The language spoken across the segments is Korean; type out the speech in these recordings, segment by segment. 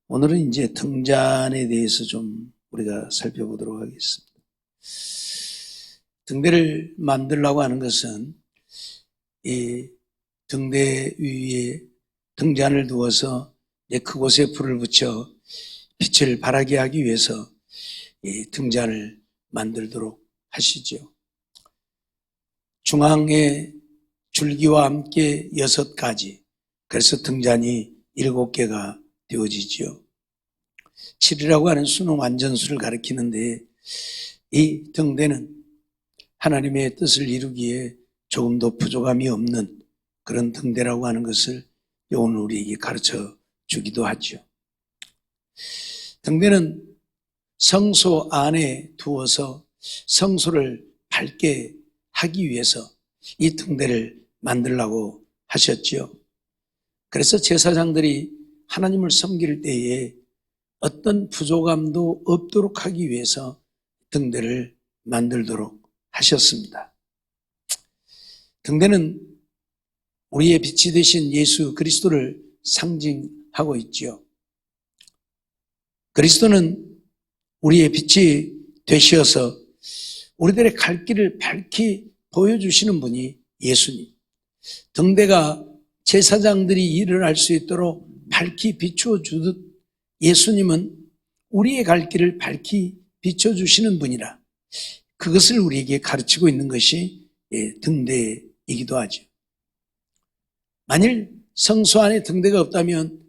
오늘은 이제 등잔에 대해서 좀 우리가 살펴보도록 하겠습니다. 등대를 만들려고 하는 것은 이 등대 위에 등잔을 두어서 그곳에 불을 붙여 빛을 발하게 하기 위해서 이 등잔을 만들도록 하시죠. 중앙에 줄기와 함께 6가지, 그래서 등잔이 7개가 되어지죠. 7이라고 하는 수는 완전수를 가리키는데 이 등대는 하나님의 뜻을 이루기에 조금도 부족함이 없는 그런 등대라고 하는 것을 오늘 우리에게 가르쳐 주기도 하죠. 등대는 성소 안에 두어서 성소를 밝게 하기 위해서 이 등대를 만들라고 하셨죠. 그래서 제사장들이 하나님을 섬길 때에 어떤 부족함도 없도록 하기 위해서 등대를 만들도록 하셨습니다. 등대는 우리의 빛이 되신 예수 그리스도를 상징하고 있죠. 그리스도는 우리의 빛이 되시어서 우리들의 갈 길을 밝히 보여주시는 분이 예수님. 등대가 제사장들이 일을 할 수 있도록 밝히 비추어 주듯 예수님은 우리의 갈 길을 밝히 비춰주시는 분이라 그것을 우리에게 가르치고 있는 것이 등대이기도 하죠. 만일 성소 안에 등대가 없다면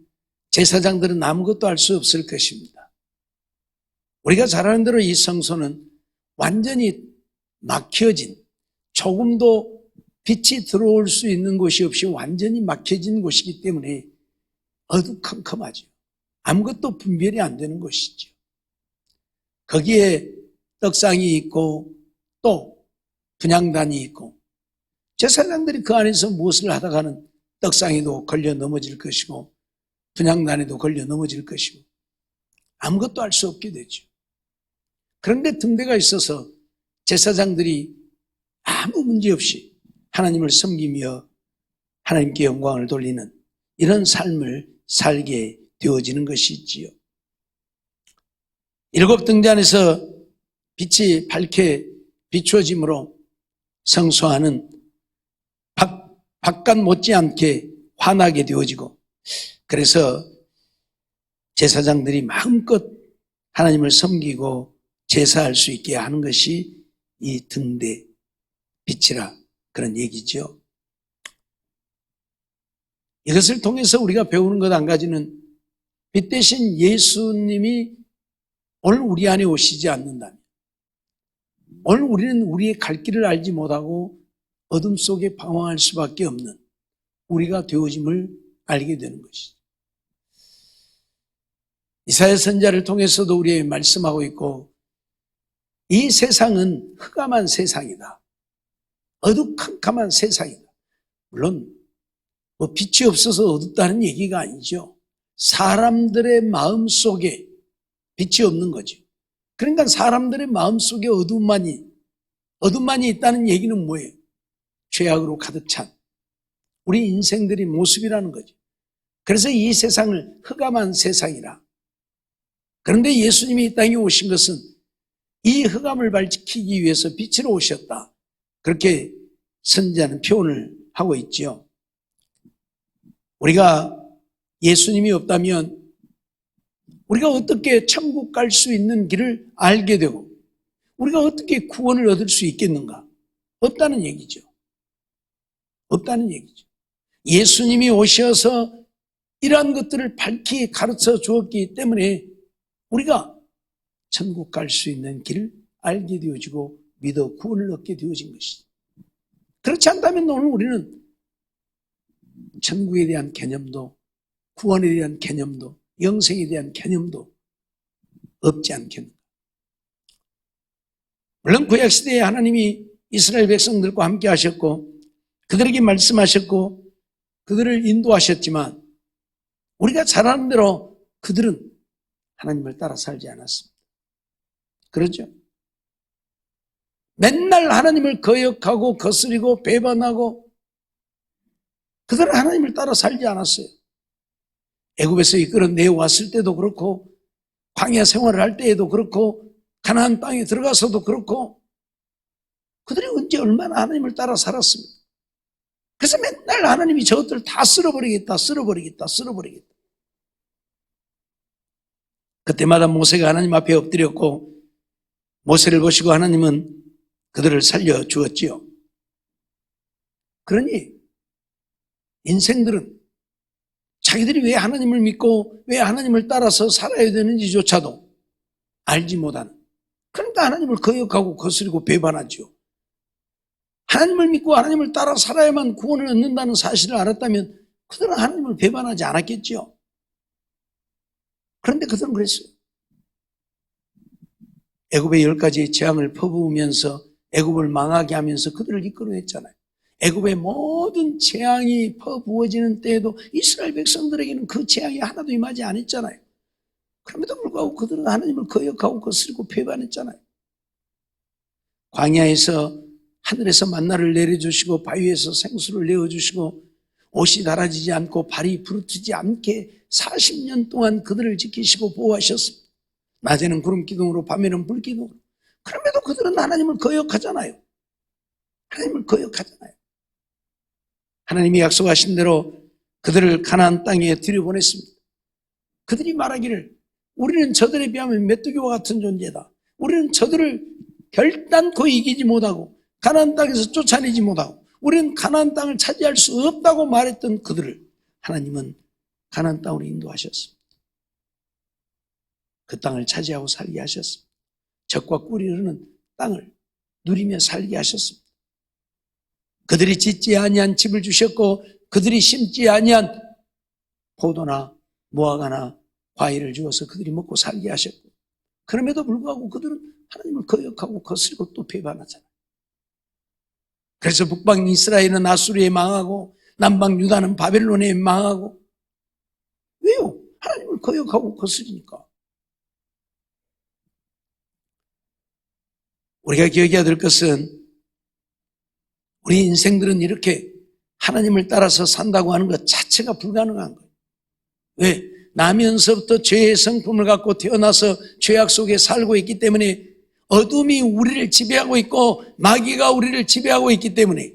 제사장들은 아무것도 할 수 없을 것입니다. 우리가 잘 아는 대로 이 성소는 완전히 막혀진, 조금도 빛이 들어올 수 있는 곳이 없이 완전히 막혀진 곳이기 때문에 어두컴컴하죠. 아무것도 분별이 안 되는 것이죠. 거기에 떡상이 있고 또 분향단이 있고 제사장들이 그 안에서 무엇을 하다가는 떡상에도 걸려 넘어질 것이고 분향단에도 걸려 넘어질 것이고 아무것도 할 수 없게 되죠. 그런데 등대가 있어서 제사장들이 아무 문제 없이 하나님을 섬기며 하나님께 영광을 돌리는 이런 삶을 살게 되어지는 것이 있지요. 7 등잔에서 빛이 밝게 비추어짐으로 성소 안은 바깥 못지않게 환하게 되어지고 그래서 제사장들이 마음껏 하나님을 섬기고 제사할 수 있게 하는 것이 이 등대 빛이라 그런 얘기죠. 이것을 통해서 우리가 배우는 것 한 가지는 빛 대신 예수님이 오늘 우리 안에 오시지 않는다면 오늘 우리는 우리의 갈 길을 알지 못하고 어둠 속에 방황할 수밖에 없는 우리가 되어짐을 알게 되는 것이죠. 이사야 선지자를 통해서도 우리에게 말씀하고 있고 이 세상은 흑암한 세상이다. 어두컴컴한 세상이다. 물론 빛이 없어서 어둡다는 얘기가 아니죠. 사람들의 마음속에 빛이 없는 거죠. 그러니까 사람들의 마음속에 어둠만이 있다는 얘기는 뭐예요? 죄악으로 가득 찬 우리 인생들의 모습이라는 거죠. 그래서 이 세상을 흑암한 세상이라. 그런데 예수님이 이 땅에 오신 것은 이 흑암을 밝히기 위해서 빛으로 오셨다. 그렇게 선지자는 표현을 하고 있죠. 우리가 예수님이 없다면 우리가 어떻게 천국 갈 수 있는 길을 알게 되고 우리가 어떻게 구원을 얻을 수 있겠는가? 없다는 얘기죠. 없다는 얘기죠. 예수님이 오셔서 이러한 것들을 밝히 가르쳐 주었기 때문에 우리가 천국 갈 수 있는 길을 알게 되어지고 믿어 구원을 얻게 되어진 것이죠. 그렇지 않다면 오늘 우리는 천국에 대한 개념도 구원에 대한 개념도 영생에 대한 개념도 없지 않겠는가. 물론 구약시대에 하나님이 이스라엘 백성들과 함께 하셨고 그들에게 말씀하셨고 그들을 인도하셨지만 우리가 잘 아는 대로 그들은 하나님을 따라 살지 않았습니다. 그렇죠? 맨날 하나님을 거역하고 거스리고 배반하고 그들은 하나님을 따라 살지 않았어요. 애굽에서 이끌어내 왔을 때도 그렇고 광야 생활을 할 때에도 그렇고 가나안 땅에 들어가서도 그렇고 그들이 언제 얼마나 하나님을 따라 살았습니까? 그래서 맨날 하나님이 저것들을 다 쓸어버리겠다. 그때마다 모세가 하나님 앞에 엎드렸고 모세를 보시고 하나님은 그들을 살려주었지요. 그러니 인생들은 자기들이 왜 하나님을 믿고 왜 하나님을 따라서 살아야 되는지조차도 알지 못하는, 그러니까 하나님을 거역하고 거스리고 배반하죠. 하나님을 믿고 하나님을 따라 살아야만 구원을 얻는다는 사실을 알았다면 그들은 하나님을 배반하지 않았겠죠. 그런데 그들은 그랬어요. 애굽의 10가지의 재앙을 퍼부으면서 애굽을 망하게 하면서 그들을 이끌어냈잖아요. 애굽의 모든 재앙이 퍼부어지는 때에도 이스라엘 백성들에게는 그 재앙이 하나도 임하지 않았잖아요. 그럼에도 불구하고 그들은 하나님을 거역하고 거스리고 배반했잖아요. 광야에서 하늘에서 만나를 내려주시고 바위에서 생수를 내어주시고 옷이 달아지지 않고 발이 부르트지 않게 40년 동안 그들을 지키시고 보호하셨습니다. 낮에는 구름 기둥으로 밤에는 불 기둥으로. 그럼에도 그들은 하나님을 거역하잖아요. 하나님을 거역하잖아요. 하나님이 약속하신 대로 그들을 가나안 땅에 들여보냈습니다. 그들이 말하기를 우리는 저들에 비하면 메뚜기와 같은 존재다. 우리는 저들을 결단코 이기지 못하고 가나안 땅에서 쫓아내지 못하고 우리는 가나안 땅을 차지할 수 없다고 말했던 그들을 하나님은 가나안 땅으로 인도하셨습니다. 그 땅을 차지하고 살게 하셨습니다. 젖과 꿀이 흐르는 땅을 누리며 살게 하셨습니다. 그들이 짓지 아니한 집을 주셨고 그들이 심지 아니한 포도나 무화과나 과일을 주어서 그들이 먹고 살게 하셨고, 그럼에도 불구하고 그들은 하나님을 거역하고 거스리고 또 배반하잖아요. 그래서 북방 이스라엘은 아수르에 망하고 남방 유다는 바벨론에 망하고. 왜요? 하나님을 거역하고 거스리니까. 우리가 기억해야 될 것은 우리 인생들은 이렇게 하나님을 따라서 산다고 하는 것 자체가 불가능한 거예요. 왜? 나면서부터 죄의 성품을 갖고 태어나서 죄악 속에 살고 있기 때문에, 어둠이 우리를 지배하고 있고 마귀가 우리를 지배하고 있기 때문에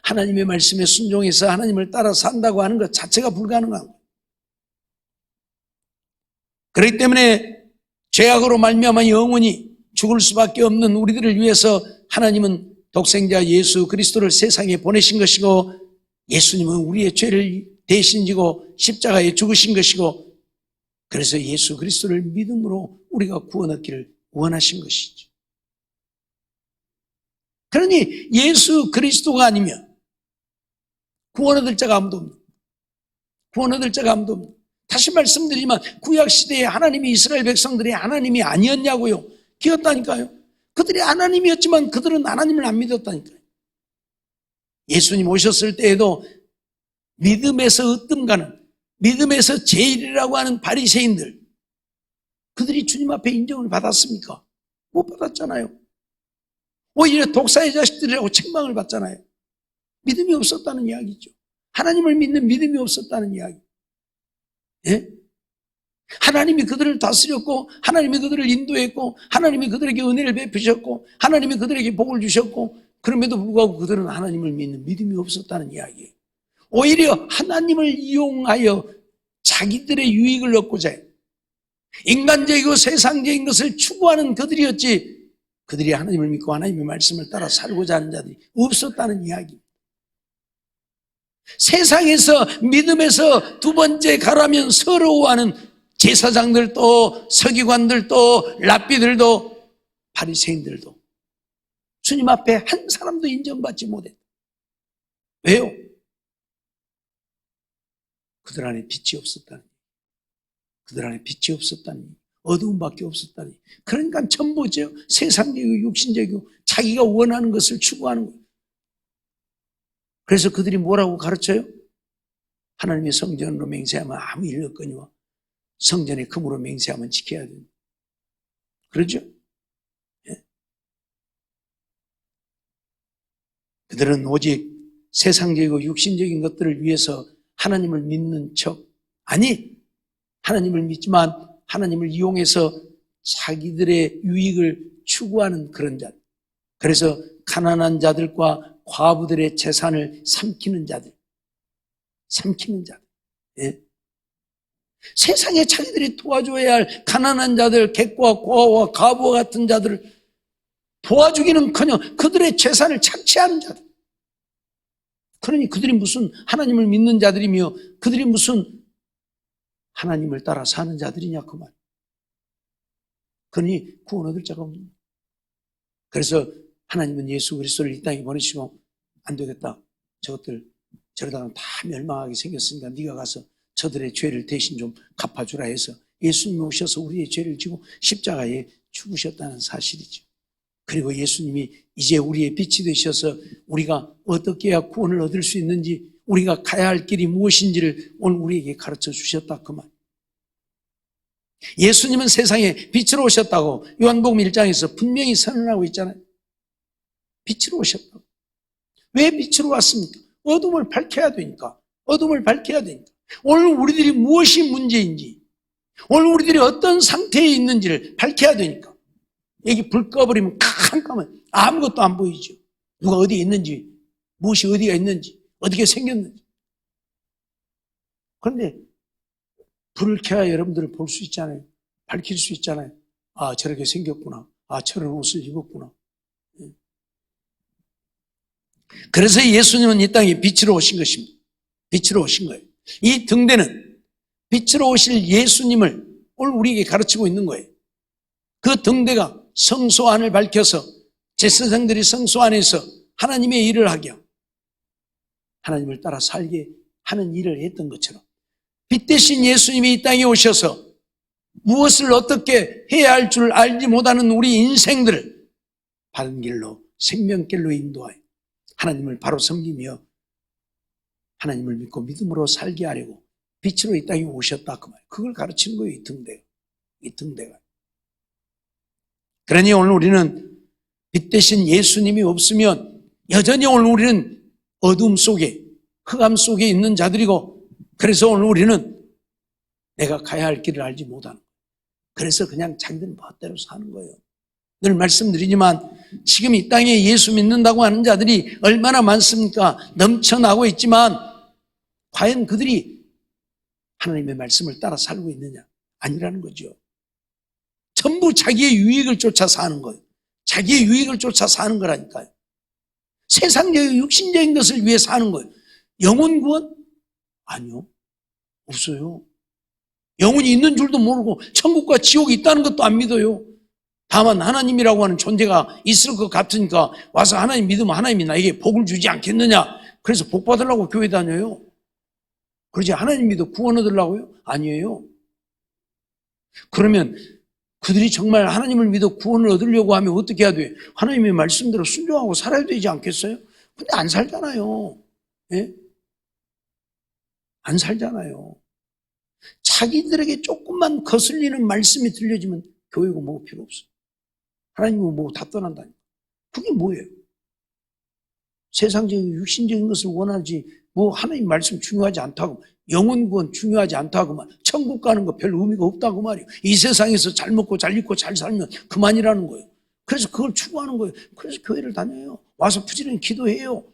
하나님의 말씀에 순종해서 하나님을 따라 산다고 하는 것 자체가 불가능한 거예요. 그렇기 때문에 죄악으로 말미암아 영원히 죽을 수밖에 없는 우리들을 위해서 하나님은 독생자 예수 그리스도를 세상에 보내신 것이고, 예수님은 우리의 죄를 대신 지고 십자가에 죽으신 것이고, 그래서 예수 그리스도를 믿음으로 우리가 구원 얻기를 원하신 것이죠. 그러니 예수 그리스도가 아니면 구원 얻을 자가 아무도 없는, 구원 얻을 자가 아무도 없는. 다시 말씀드리지만 구약시대에 하나님이 이스라엘 백성들이 하나님이 아니었냐고요? 기었다니까요. 그들이 하나님이었지만 그들은 하나님을 안 믿었다니까요. 예수님 오셨을 때에도 믿음에서 으뜸가는, 믿음에서 제일이라고 하는 바리새인들, 그들이 주님 앞에 인정을 받았습니까? 못 받았잖아요. 오히려 독사의 자식들이라고 책망을 받잖아요. 믿음이 없었다는 이야기죠. 하나님을 믿는 믿음이 없었다는 이야기. 예? 하나님이 그들을 다스렸고 하나님이 그들을 인도했고 하나님이 그들에게 은혜를 베푸셨고 하나님이 그들에게 복을 주셨고, 그럼에도 불구하고 그들은 하나님을 믿는 믿음이 없었다는 이야기예요. 오히려 하나님을 이용하여 자기들의 유익을 얻고자 해요. 인간적이고 세상적인 것을 추구하는 그들이었지, 그들이 하나님을 믿고 하나님의 말씀을 따라 살고자 하는 자들이 없었다는 이야기입니다. 세상에서 믿음에서 두 번째 가라면 서러워하는 제사장들도 서기관들도 랍비들도 바리새인들도 주님 앞에 한 사람도 인정받지 못했다. 왜요? 그들 안에 빛이 없었다니, 그들 안에 빛이 없었다니, 어두움밖에 없었다니. 그러니까 전부죠. 세상적이고 육신적이고 자기가 원하는 것을 추구하는 거예요. 그래서 그들이 뭐라고 가르쳐요? 하나님의 성전으로 맹세하면 아무 일 없거니와 성전의 금으로 맹세하면 지켜야 됩니다. 그러죠? 예. 그들은 오직 세상적이고 육신적인 것들을 위해서 하나님을 믿는 척, 아니, 하나님을 믿지만 하나님을 이용해서 자기들의 유익을 추구하는 그런 자들. 그래서 가난한 자들과 과부들의 재산을 삼키는 자들. 예? 세상에 자기들이 도와줘야 할 가난한 자들, 객과 고아와 과부와 같은 자들을 도와주기는커녕 그들의 재산을 착취하는 자들. 그러니 그들이 무슨 하나님을 믿는 자들이며 그들이 무슨 하나님을 따라 사는 자들이냐 그 말. 그러니 구원 얻을 자가 없는 거예요. 그래서 하나님은 예수 그리스도를 이 땅에 보내시고 안 되겠다. 저것들 저러다가 다 멸망하게 생겼으니까 네가 가서 저들의 죄를 대신 좀 갚아주라 해서 예수님이 오셔서 우리의 죄를 지고 십자가에 죽으셨다는 사실이죠. 그리고 예수님이 이제 우리의 빛이 되셔서 우리가 어떻게 해야 구원을 얻을 수 있는지, 우리가 가야 할 길이 무엇인지를 오늘 우리에게 가르쳐 주셨다 그 말. 예수님은 세상에 빛으로 오셨다고 요한복음 1장에서 분명히 선언하고 있잖아요. 빛으로 오셨다고. 왜 빛으로 왔습니까? 어둠을 밝혀야 되니까. 어둠을 밝혀야 되니까. 오늘 우리들이 무엇이 문제인지, 오늘 우리들이 어떤 상태에 있는지를 밝혀야 되니까. 여기 불 꺼버리면 캄캄하면 아무것도 안 보이죠. 누가 어디에 있는지, 무엇이 어디가 있는지, 어떻게 생겼는지. 그런데 불을 켜야 여러분들을 볼 수 있잖아요. 밝힐 수 있잖아요. 아, 저렇게 생겼구나. 아, 저런 옷을 입었구나. 그래서 예수님은 이 땅에 빛으로 오신 것입니다. 빛으로 오신 거예요. 이 등대는 빛으로 오실 예수님을 오늘 우리에게 가르치고 있는 거예요. 그 등대가 성소 안을 밝혀서 제사장들이 성소 안에서 하나님의 일을 하게, 하나님을 따라 살게 하는 일을 했던 것처럼 빛 대신 예수님이 이 땅에 오셔서 무엇을 어떻게 해야 할 줄 알지 못하는 우리 인생들을 바른 길로, 생명길로 인도하여 하나님을 바로 섬기며 하나님을 믿고 믿음으로 살게 하려고 빛으로 이 땅에 오셨다 그 말. 그걸 가르치는 거예요. 이 등대가. 그러니 오늘 우리는 빛 대신 예수님이 없으면 여전히 오늘 우리는 어둠 속에, 흑암 속에 있는 자들이고, 그래서 오늘 우리는 내가 가야 할 길을 알지 못하는 거예요. 그래서 그냥 자기들 멋대로 사는 거예요. 늘 말씀드리지만 지금 이 땅에 예수 믿는다고 하는 자들이 얼마나 많습니까? 넘쳐나고 있지만 과연 그들이 하나님의 말씀을 따라 살고 있느냐? 아니라는 거죠. 전부 자기의 유익을 쫓아 사는 거예요. 자기의 유익을 쫓아 사는 거라니까요. 세상적인 육신적인 것을 위해 사는 거예요. 영혼 구원? 아니요. 없어요. 영혼이 있는 줄도 모르고 천국과 지옥이 있다는 것도 안 믿어요. 다만 하나님이라고 하는 존재가 있을 것 같으니까 와서 하나님 믿으면 하나님이 나에게 복을 주지 않겠느냐. 그래서 복 받으려고 교회 다녀요. 그러지 하나님 믿어 구원 얻으려고요? 아니에요. 그러면 그들이 정말 하나님을 믿어 구원을 얻으려고 하면 어떻게 해야 돼요? 하나님의 말씀대로 순종하고 살아야 되지 않겠어요? 근데 안 살잖아요. 예? 안 살잖아요. 자기들에게 조금만 거슬리는 말씀이 들려지면 교회고 뭐고 필요 없어요. 하나님은 뭐 다 떠난다니까. 그게 뭐예요? 세상적인 육신적인 것을 원하지 뭐 하나님 말씀 중요하지 않다고, 영혼 구원 중요하지 않다고 말, 천국 가는 거 별 의미가 없다고 말이에요. 이 세상에서 잘 먹고 잘 입고 잘 살면 그만이라는 거예요. 그래서 그걸 추구하는 거예요. 그래서 교회를 다녀요. 와서 부지런히 기도해요.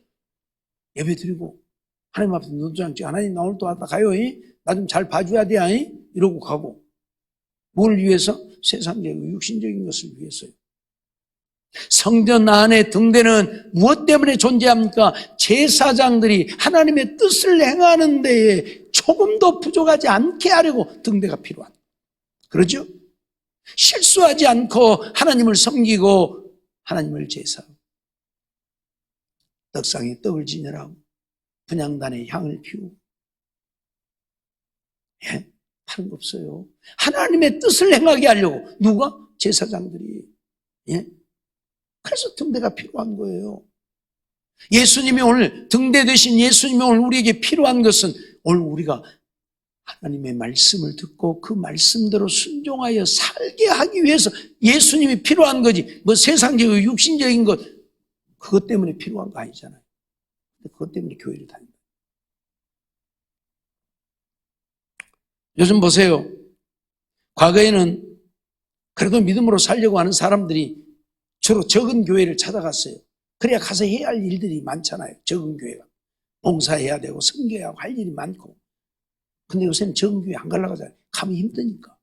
예배 드리고 하나님 앞에 눈도 앉지, 하나님 나 오늘 또 왔다 가요. 나 좀 잘 봐줘야 돼. 이러고 가고. 뭘 위해서? 세상적이고 육신적인 것을 위해서요. 성전 안의 등대는 무엇 때문에 존재합니까? 제사장들이 하나님의 뜻을 행하는 데에 조금도 부족하지 않게 하려고 등대가 필요한. 그러죠? 실수하지 않고 하나님을 섬기고 하나님을 제사하고 떡상에 떡을 진열하고 분향단에 향을 피우고, 예? 다른 거 없어요. 하나님의 뜻을 행하게 하려고. 누가? 제사장들이. 예? 그래서 등대가 필요한 거예요. 예수님이 오늘, 등대 되신 예수님이 오늘 우리에게 필요한 것은 오늘 우리가 하나님의 말씀을 듣고 그 말씀대로 순종하여 살게 하기 위해서 예수님이 필요한 거지. 뭐 세상적이고 육신적인 것, 그것 때문에 필요한 거 아니잖아요. 그것 때문에 교회를 다닌다. 요즘 보세요. 과거에는 그래도 믿음으로 살려고 하는 사람들이 주로 적은 교회를 찾아갔어요. 그래야 가서 해야 할 일들이 많잖아요. 적은 교회가. 봉사해야 되고 섬겨야 할 일이 많고. 근데 요새는 적은 교회 안 가려고 하잖아요. 가면 힘드니까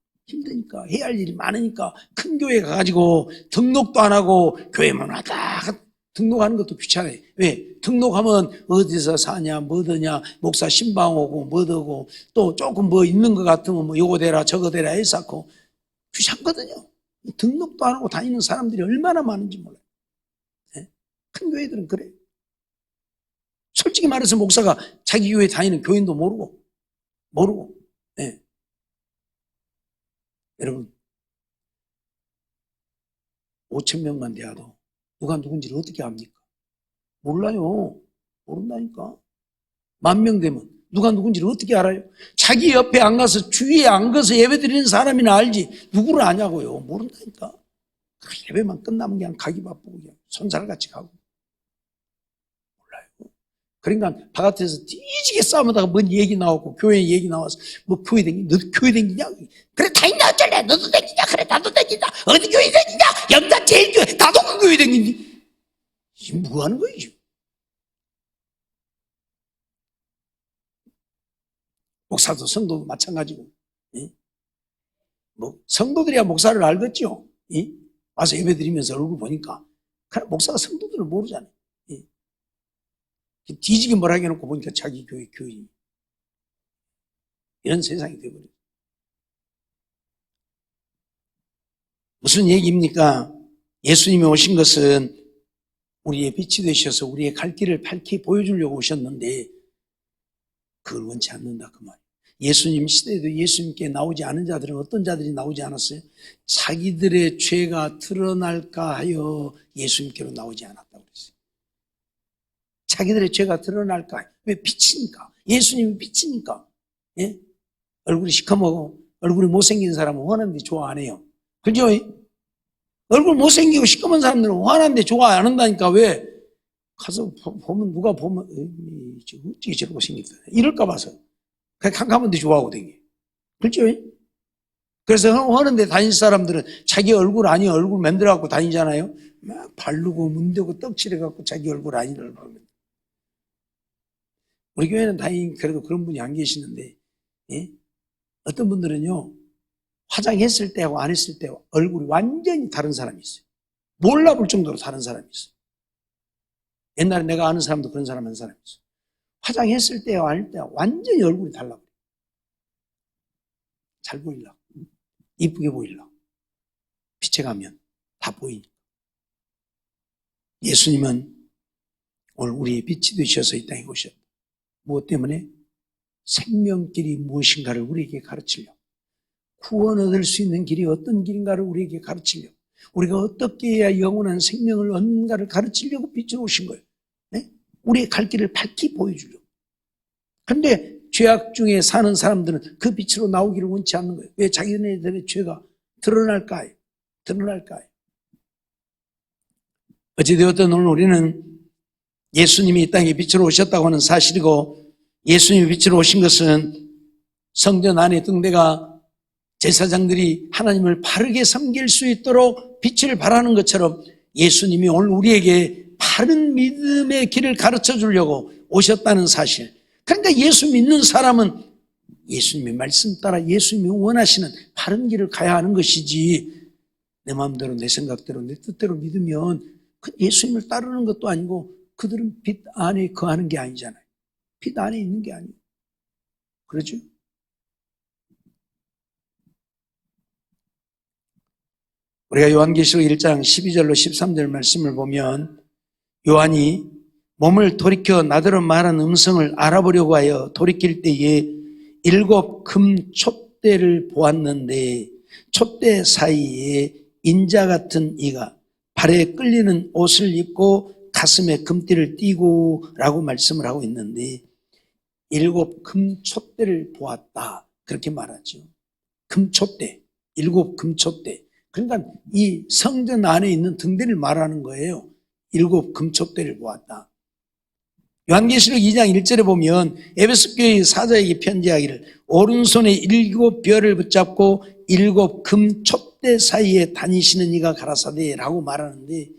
해야 할 일이 많으니까 큰 교회 가가지고 등록도 안 하고 교회만 왔다 갔다 등록하는 것도 귀찮아요. 왜? 등록하면 어디서 사냐, 뭐더냐, 목사 신방 오고 뭐더고 또 조금 뭐 있는 것 같으면 뭐 요거 대라 저거 대라 해서 귀찮거든요. 등록도 안 하고 다니는 사람들이 얼마나 많은지 몰라요. 네? 큰 교회들은 그래요. 솔직히 말해서 목사가 자기 교회 다니는 교인도 모르고. 네. 여러분 5,000명만 돼도 누가 누군지를 어떻게 압니까? 몰라요. 모른다니까. 10,000명 되면 누가 누군지를 어떻게 알아요? 자기 옆에 안 가서 주위에 안 가서 예배 드리는 사람이나 알지 누구를 아냐고요. 모른다니까. 예배만 끝나면 그냥 가기 바쁘고 그냥 손살같이 가고. 몰라요. 그러니까 바깥에서 뒤지게 싸우다가 뭔 얘기 나오고 교회 얘기 나와서 뭐 교회 댕기냐? 너도 교회 댕기냐? 그래 다니냐 어쩔래? 너도 댕기냐? 그래 나도 댕기냐? 어디 교회 댕기냐? 영단 제일교회 나도 그 교회 댕기니? 지금 뭐 하는 거예요 지금? 목사도 성도도 마찬가지고. 뭐 성도들이야 목사를 알겠죠. 와서 예배 드리면서 얼굴 보니까 그냥 목사가 성도들을 모르잖아요. 뒤지게 뭐라 해놓고 보니까 자기 교회 교인. 이런 세상이 되어버려요. 무슨 얘기입니까? 예수님이 오신 것은 우리의 빛이 되셔서 우리의 갈 길을 밝히 보여주려고 오셨는데 그걸 원치 않는다 그 말이에요. 예수님 시대에도 예수님께 나오지 않은 자들은 어떤 자들이 나오지 않았어요? 자기들의 죄가 드러날까 하여 예수님께로 나오지 않았다고 그랬어요. 자기들의 죄가 드러날까 하여. 왜? 빛이니까. 예수님이 빛이니까. 예? 얼굴이 시커멓고 얼굴이 못생긴 사람은 화나는데 좋아 안 해요. 그죠? 얼굴 못생기고 시커먼 사람들은 화나는데 좋아 안 한다니까. 왜? 가서 보면 누가 보면 어떻게 저러고 생겼다 이럴까 봐서 그냥 캄캄한데 좋아하고 댕겨. 그렇죠? 그래서 하는데 다니는 사람들은 자기 얼굴 아니 얼굴 만들어갖고 다니잖아요. 막 바르고 문대고 떡칠해갖고 자기 얼굴 아니를 보면. 우리 교회는 다행히 그래도 그런 분이 안 계시는데 어떤 분들은요 화장했을 때하고 안 했을 때 얼굴이 완전히 다른 사람이 있어요. 몰라볼 정도로 다른 사람이 있어요. 옛날에 내가 아는 사람도 그런 사람 한 사람이 있어요. 화장했을 때와 안 할 때와 완전히 얼굴이 달라버려요. 잘 보이려고. 이쁘게 보이려고. 빛에 가면 다 보이니까. 예수님은 오늘 우리의 빛이 되셔서 이 땅에 오셨다. 무엇 때문에? 생명길이 무엇인가를 우리에게 가르치려고. 구원 얻을 수 있는 길이 어떤 길인가를 우리에게 가르치려고. 우리가 어떻게 해야 영원한 생명을 얻는가를 가르치려고 빛으로 오신 거예요. 네? 우리의 갈 길을 밝히 보여주려고. 그런데 죄악 중에 사는 사람들은 그 빛으로 나오기를 원치 않는 거예요. 왜? 자기네들의 죄가 드러날까요? 어찌되었든 오늘 우리는 예수님이 이 땅에 빛으로 오셨다고 하는 사실이고 예수님이 빛으로 오신 것은 성전 안에 등대가 제사장들이 하나님을 바르게 섬길 수 있도록 빛을 발하는 것처럼 예수님이 오늘 우리에게 바른 믿음의 길을 가르쳐 주려고 오셨다는 사실. 그러니까 예수 믿는 사람은 예수님의 말씀 따라 예수님이 원하시는 바른 길을 가야 하는 것이지 내 마음대로 내 생각대로 내 뜻대로 믿으면 예수님을 따르는 것도 아니고 그들은 빛 안에 거하는 게 아니잖아요. 빛 안에 있는 게 아니에요. 그렇죠? 우리가 요한계시록 1장 12절로 13절 말씀을 보면 요한이 몸을 돌이켜 나더러 말한 음성을 알아보려고 하여 돌이킬 때에 7 금 촛대를 보았는데 촛대 사이에 인자 같은 이가 발에 끌리는 옷을 입고 가슴에 금띠를 띠고 라고 말씀을 하고 있는데 7 금 촛대를 보았다 그렇게 말하죠. 금촛대, 7 금촛대. 그러니까 이 성전 안에 있는 등대를 말하는 거예요. 7 금촛대를 보았다. 요한계시록 2장 1절에 보면 에베소 교회 사자에게 편지하기를 오른손에 7 별을 붙잡고 7 금 촛대 사이에 다니시는 이가 가라사대 라고 말하는데,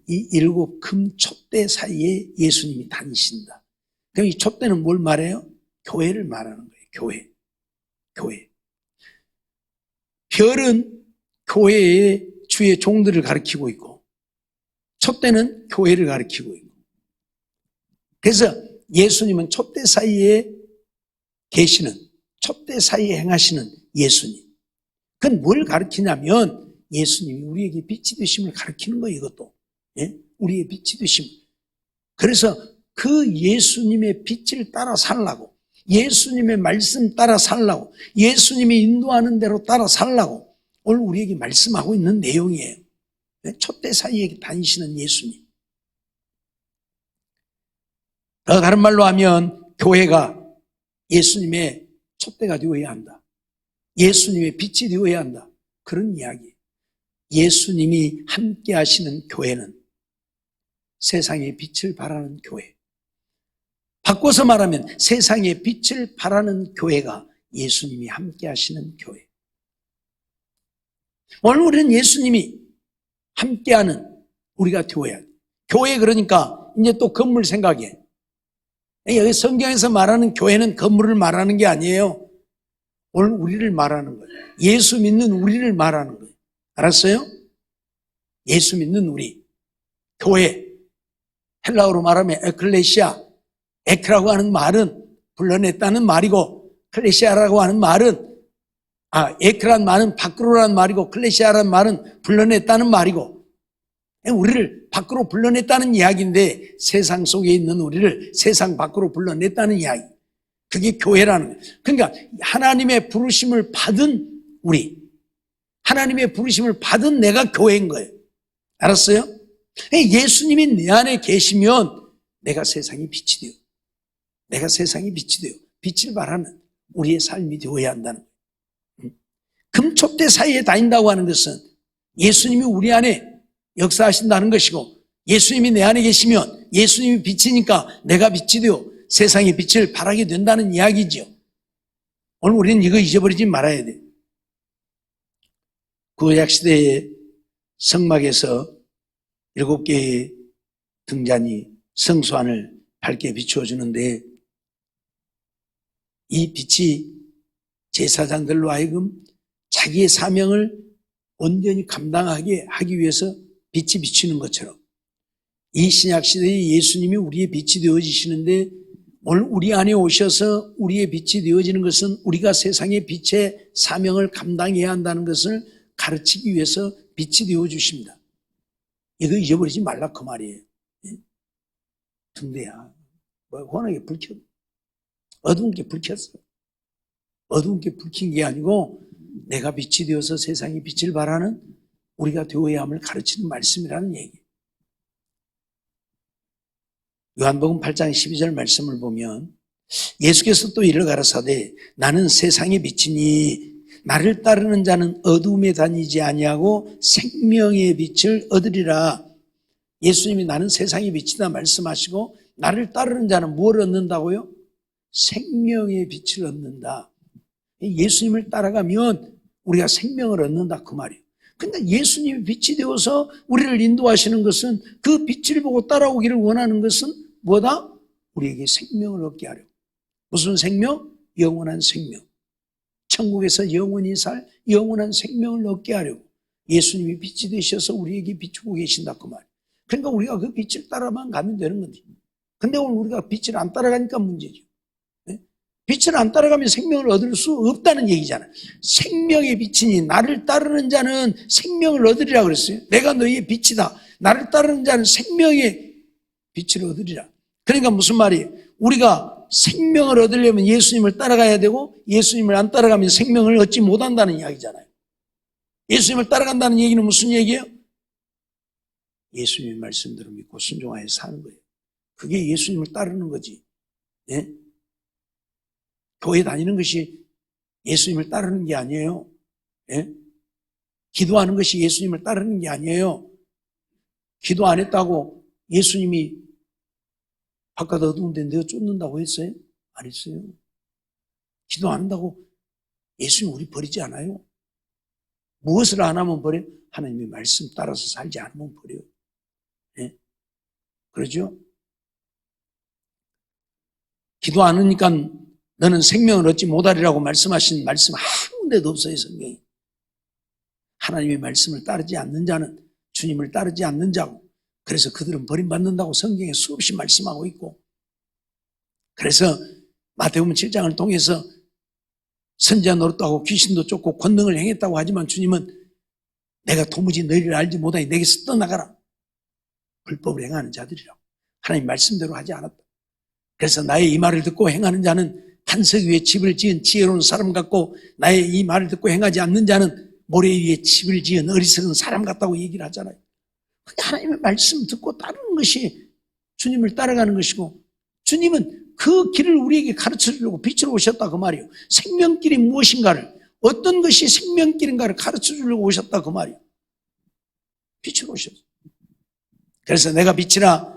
이 7 금 촛대 사이에 예수님이 다니신다. 그럼 이 촛대는 뭘 말해요? 교회를 말하는 거예요. 교회. 별은 교회의 주의 종들을 가리키고 있고, 촛대는 교회를 가리키고 있고, 그래서 예수님은 촛대 사이에 계시는, 촛대 사이에 행하시는 예수님. 그건 뭘 가리키냐면 예수님이 우리에게 빛이 되심을 가리키는 거예요. 이것도. 예? 우리의 빛이 되심. 그래서 그 예수님의 빛을 따라 살라고, 예수님의 말씀 따라 살라고, 예수님이 인도하는 대로 따라 살라고 오늘 우리에게 말씀하고 있는 내용이에요. 촛대 사이에 다니시는 예수님. 더 다른 말로 하면 교회가 예수님의 촛대가 되어야 한다. 예수님의 빛이 되어야 한다. 그런 이야기예요. 예수님이 함께 하시는 교회는 세상의 빛을 발하는 교회. 바꿔서 말하면 세상의 빛을 발하는 교회가 예수님이 함께 하시는 교회. 오늘 우리는 예수님이 함께하는 우리가 되어야 돼. 교회 그러니까 이제 또 건물 생각해. 여기 성경에서 말하는 교회는 건물을 말하는 게 아니에요. 오늘 우리를 말하는 거예요. 예수 믿는 우리를 말하는 거예요. 알았어요? 예수 믿는 우리. 교회. 헬라어로 말하면 에클레시아. 에크라고 하는 말은 불러냈다는 말이고, 클레시아라고 하는 말은, 에크란 말은 밖으로라는 말이고, 클레시아라는 말은 불러냈다는 말이고, 우리를 밖으로 불러냈다는 이야기인데 세상 속에 있는 우리를 세상 밖으로 불러냈다는 이야기. 그게 교회라는 거예요. 그러니까 하나님의 부르심을 받은 우리, 하나님의 부르심을 받은 내가 교회인 거예요. 알았어요? 예수님이 내 안에 계시면 내가 세상의 빛이 돼요. 내가 세상의 빛이 돼요. 빛을 발하는 우리의 삶이 되어야 한다는 거예요. 금촛대 사이에 다닌다고 하는 것은 예수님이 우리 안에 역사하신다는 것이고, 예수님이 내 안에 계시면 예수님이 빛이니까 내가 빛이 되어 세상의 빛을 발하게 된다는 이야기죠. 오늘 우리는 이거 잊어버리지 말아야 돼. 구약시대의 성막에서 7개의 등잔이 성소안을 밝게 비추어 주는데, 이 빛이 제사장들로 하여금 자기의 사명을 온전히 감당하게 하기 위해서 빛이 비치는 것처럼 이 신약시대에 예수님이 우리의 빛이 되어지시는데, 오늘 우리 안에 오셔서 우리의 빛이 되어지는 것은 우리가 세상의 빛의 사명을 감당해야 한다는 것을 가르치기 위해서 빛이 되어주십니다. 이거 잊어버리지 말라 그 말이에요. 등대야 워낙에 불켰, 어두운 게 불켰어. 어두운 게 불킨 게 아니고 내가 빛이 되어서 세상의 빛을 발하는 우리가 되어야 함을 가르치는 말씀이라는 얘기예요. 요한복음 8장 12절 말씀을 보면 예수께서 또 이를 가라사대 나는 세상의 빛이니 나를 따르는 자는 어두움에 다니지 아니하고 생명의 빛을 얻으리라. 예수님이 나는 세상의 빛이다 말씀하시고 나를 따르는 자는 무엇을 얻는다고요? 생명의 빛을 얻는다. 예수님을 따라가면 우리가 생명을 얻는다 그 말이에요. 근데 예수님이 빛이 되어서 우리를 인도하시는 것은 그 빛을 보고 따라오기를 원하는 것은 뭐다? 우리에게 생명을 얻게 하려고. 무슨 생명? 영원한 생명. 천국에서 영원히 살 영원한 생명을 얻게 하려고 예수님이 빛이 되셔서 우리에게 비추고 계신다 그 말이에요. 그러니까 우리가 그 빛을 따라만 가면 되는 건데, 근데 오늘 우리가 빛을 안 따라가니까 문제죠. 빛을 안 따라가면 생명을 얻을 수 없다는 얘기잖아요. 생명의 빛이니 나를 따르는 자는 생명을 얻으리라 그랬어요. 내가 너희의 빛이다. 나를 따르는 자는 생명의 빛을 얻으리라. 그러니까 무슨 말이에요? 우리가 생명을 얻으려면 예수님을 따라가야 되고 예수님을 안 따라가면 생명을 얻지 못한다는 이야기잖아요. 예수님을 따라간다는 얘기는 무슨 얘기예요? 예수님의 말씀대로 믿고 순종하여 사는 거예요. 그게 예수님을 따르는 거지. 예? 교회 다니는 것이 예수님을 따르는 게 아니에요. 예? 기도하는 것이 예수님을 따르는 게 아니에요. 기도 안 했다고 예수님이 바깥 어두운데 내가 쫓는다고 했어요? 안 했어요. 기도 안 한다고 예수님 우리 버리지 않아요. 무엇을 안 하면 버려요? 하나님의 말씀 따라서 살지 않으면 버려요. 네? 그러죠? 기도 안 하니까 너는 생명을 얻지 못하리라고 말씀하신 말씀 한 군데도 없어요, 성경에. 하나님의 말씀을 따르지 않는 자는 주님을 따르지 않는 자고, 그래서 그들은 버림받는다고 성경에 수없이 말씀하고 있고, 그래서 마태복음 7장을 통해서 선지자 노릇도 하고 귀신도 쫓고 권능을 행했다고 하지만 주님은 내가 도무지 너희를 알지 못하니 내게서 떠나가라. 불법을 행하는 자들이라고. 하나님 말씀대로 하지 않았다. 그래서 나의 이 말을 듣고 행하는 자는 반석 위에 집을 지은 지혜로운 사람 같고, 나의 이 말을 듣고 행하지 않는 자는 모래 위에 집을 지은 어리석은 사람 같다고 얘기를 하잖아요. 하나님의 말씀 듣고 따르는 것이 주님을 따라가는 것이고, 주님은 그 길을 우리에게 가르쳐 주려고 빛으로 오셨다 그 말이에요. 생명길이 무엇인가를, 어떤 것이 생명길인가를 가르쳐 주려고 오셨다 그 말이에요. 빛으로 오셨어요. 그래서 내가 빛이라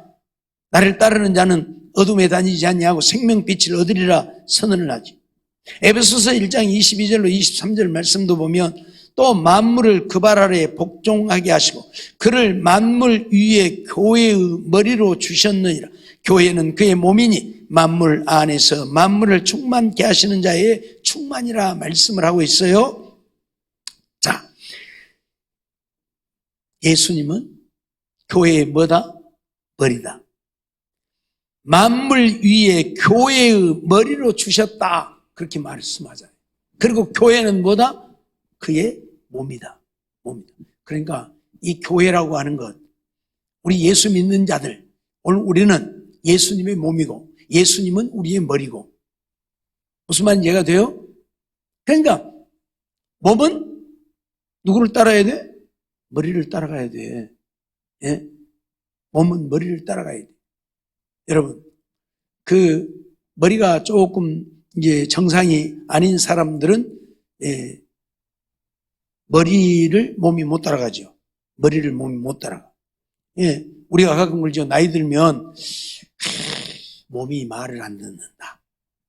나를 따르는 자는 어둠에 다니지 않냐고 생명빛을 얻으리라 선언을 하지. 에베소서 1장 22절로 23절 말씀도 보면 또 만물을 그 발 아래에 복종하게 하시고 그를 만물 위에 교회의 머리로 주셨느니라. 교회는 그의 몸이니 만물 안에서 만물을 충만케 하시는 자의 충만이라 말씀을 하고 있어요. 자, 예수님은 교회의 뭐다? 머리다. 만물 위에 교회의 머리로 주셨다. 그렇게 말씀하잖아요. 그리고 교회는 뭐다? 그의 몸이다. 몸이다. 그러니까 이 교회라고 하는 것, 우리 예수 믿는 자들, 오늘 우리는 예수님의 몸이고 예수님은 우리의 머리고. 무슨 말인지 이해가 돼요? 그러니까 몸은 누구를 따라야 돼? 머리를 따라가야 돼. 예? 몸은 머리를 따라가야 돼. 여러분, 그 머리가 조금 이제 정상이 아닌 사람들은 머리를 몸이 못 따라가죠. 머리를 몸이 못 따라가. 예, 우리가 가끔 그러죠. 나이 들면 몸이 말을 안 듣는다.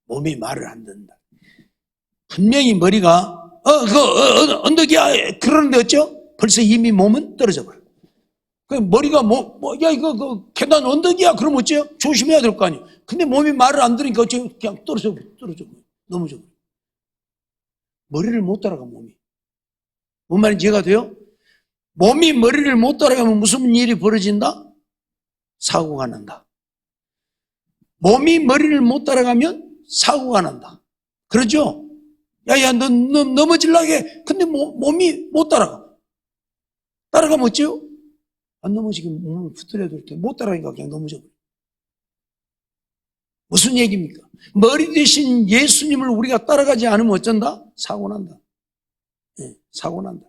몸이 말을 안 듣는다. 분명히 머리가 언덕이야 그러는데 어쩌? 벌써 이미 몸은 떨어져 버려. 그 머리가 야 이거 계단 언덕이야 그러면 어째요? 조심해야 될 거 아니에요. 근데 몸이 말을 안 들으니까 어째요? 그냥 떨어져 버려. 넘어져 버려. 머리를 못 따라가 몸이. 뭔 말인지 이해가 돼요? 몸이 머리를 못 따라가면 무슨 일이 벌어진다? 사고가 난다. 몸이 머리를 못 따라가면 사고가 난다. 그러죠? 야야 너 넘어질라게. 근데 몸이 못 따라가. 따라가면 어째요? 안 넘어지게 몸을 붙들어야 될 때 못 따라가니까 그냥 넘어져 버려. 무슨 얘기입니까? 머리 대신 예수님을 우리가 따라가지 않으면 어쩐다? 사고 난다. 네, 사고 난다.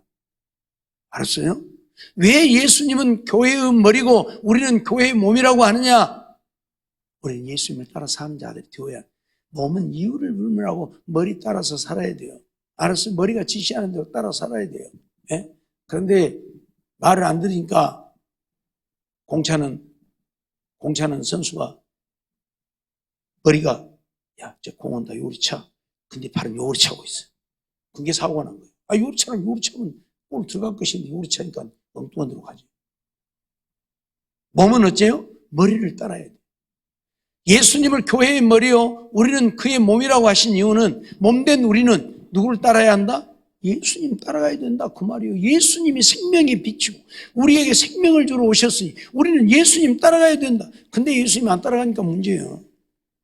알았어요? 왜 예수님은 교회의 머리고 우리는 교회의 몸이라고 하느냐? 우리는 예수님을 따라 사는 자들이 되어야. 몸은 이유를 불문하고 머리 따라서 살아야 돼요. 알았어요? 머리가 지시하는 대로 따라 살아야 돼요. 네? 그런데 말을 안 들으니까 공차는 선수가 머리가 야, 저 공 온다 요리차. 근데 발은 요리차고 있어. 그게 사고가 난 거예요. 아, 요리차면 오늘 들어갈 것인데 요리차니까 엉뚱한 데로 가지. 몸은 어째요? 머리를 따라야 돼. 예수님을 교회의 머리요, 우리는 그의 몸이라고 하신 이유는 몸된 우리는 누구를 따라야 한다? 예수님 따라가야 된다 그 말이에요. 예수님이 생명의 빛이고 우리에게 생명을 주러 오셨으니 우리는 예수님 따라가야 된다. 근데 예수님 안 따라가니까 문제예요.